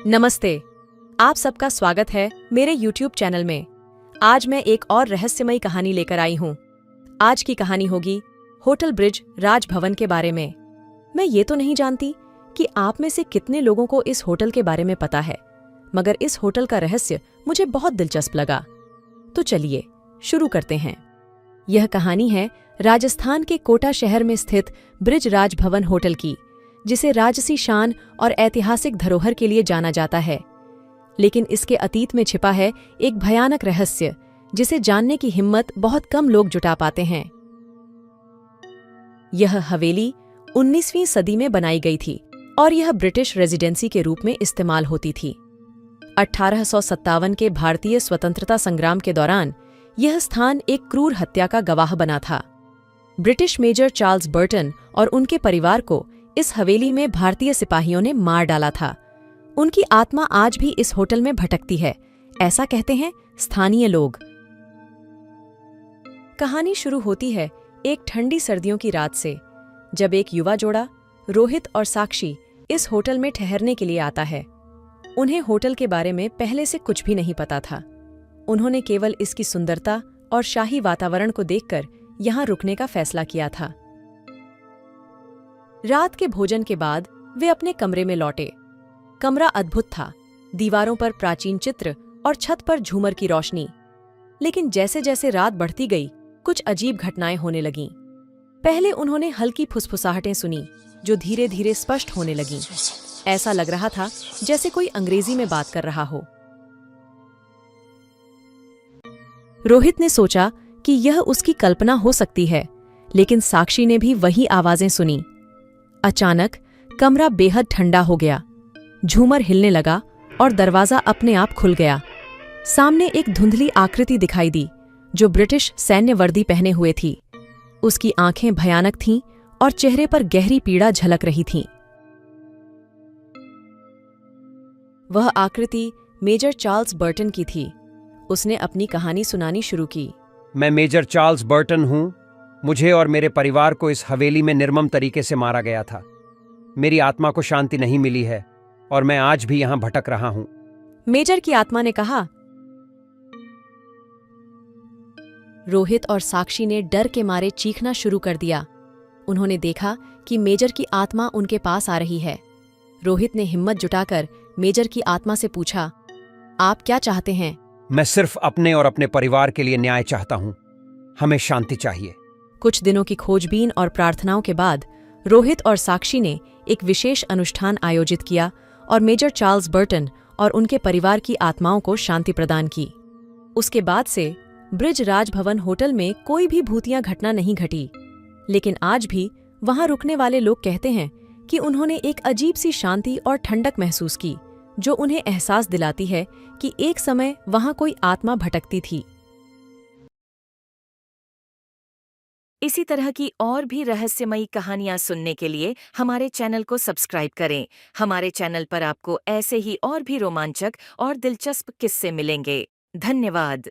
नमस्ते। आप सबका स्वागत है मेरे YouTube चैनल में। आज मैं एक और रहस्यमयी कहानी लेकर आई हूँ। आज की कहानी होगी होटल ब्रिज राजभवन के बारे में। मैं ये तो नहीं जानती कि आप में से कितने लोगों को इस होटल के बारे में पता है, मगर इस होटल का रहस्य मुझे बहुत दिलचस्प लगा। तो चलिए शुरू करते हैं। यह कहानी है राजस्थान के कोटा शहर में स्थित ब्रिज राजभवन होटल की, जिसे राजसी शान और ऐतिहासिक धरोहर के लिए जाना जाता है। लेकिन इसके अतीत में छिपा है एक भयानक रहस्य, जिसे जानने की हिम्मत बहुत कम लोग जुटा पाते हैं। यह हवेली 19वीं सदी में बनाई गई थी और यह ब्रिटिश रेजिडेंसी के रूप में इस्तेमाल होती थी। 1857 के भारतीय स्वतंत्रता संग्राम के दौरान यह स्थान एक क्रूर हत्या का गवाह बना था। ब्रिटिश मेजर चार्ल्स बर्टन और उनके परिवार को इस हवेली में भारतीय सिपाहियों ने मार डाला था। उनकी आत्मा आज भी इस होटल में भटकती है, ऐसा कहते हैं स्थानीय लोग। कहानी शुरू होती है एक ठंडी सर्दियों की रात से, जब एक युवा जोड़ा रोहित और साक्षी इस होटल में ठहरने के लिए आता है। उन्हें होटल के बारे में पहले से कुछ भी नहीं पता था। उन्होंने केवल इसकी सुंदरता और शाही वातावरण को देखकर यहां रुकने का फैसला किया था। रात के भोजन के बाद वे अपने कमरे में लौटे। कमरा अद्भुत था, दीवारों पर प्राचीन चित्र और छत पर झूमर की रोशनी। लेकिन जैसे जैसे रात बढ़ती गई, कुछ अजीब घटनाएं होने लगीं। पहले उन्होंने हल्की फुसफुसाहटें सुनी, जो धीरे धीरे स्पष्ट होने लगीं। ऐसा लग रहा था जैसे कोई अंग्रेजी में बात कर रहा हो। रोहित ने सोचा कि यह उसकी कल्पना हो सकती है, लेकिन साक्षी ने भी वही आवाजें सुनी। अचानक कमरा बेहद ठंडा हो गया, झूमर हिलने लगा और दरवाजा अपने आप खुल गया। सामने एक धुंधली आकृति दिखाई दी, जो ब्रिटिश सैन्य वर्दी पहने हुए थी। उसकी आंखें भयानक थीं और चेहरे पर गहरी पीड़ा झलक रही थी। वह आकृति मेजर चार्ल्स बर्टन की थी। उसने अपनी कहानी सुनानी शुरू की। मैं मेजर चार्ल्स बर्टन हूं। मुझे और मेरे परिवार को इस हवेली में निर्मम तरीके से मारा गया था। मेरी आत्मा को शांति नहीं मिली है और मैं आज भी यहां भटक रहा हूं। मेजर की आत्मा ने कहा। रोहित और साक्षी ने डर के मारे चीखना शुरू कर दिया। उन्होंने देखा कि मेजर की आत्मा उनके पास आ रही है। रोहित ने हिम्मत जुटाकर मेजर की आत्मा से पूछा, आप क्या चाहते हैं? मैं सिर्फ अपने और अपने परिवार के लिए न्याय चाहता हूं। हमें शांति चाहिए। कुछ दिनों की खोजबीन और प्रार्थनाओं के बाद रोहित और साक्षी ने एक विशेष अनुष्ठान आयोजित किया और मेजर चार्ल्स बर्टन और उनके परिवार की आत्माओं को शांति प्रदान की। उसके बाद से ब्रिज राजभवन होटल में कोई भी भूतिया घटना नहीं घटी, लेकिन आज भी वहां रुकने वाले लोग कहते हैं कि उन्होंने एक अजीब सी शांति और ठंडक महसूस की, जो उन्हें एहसास दिलाती है कि एक समय वहां कोई आत्मा भटकती थी। इसी तरह की और भी रहस्यमयी कहानियां सुनने के लिए हमारे चैनल को सब्सक्राइब करें। हमारे चैनल पर आपको ऐसे ही और भी रोमांचक और दिलचस्प किस्से मिलेंगे। धन्यवाद।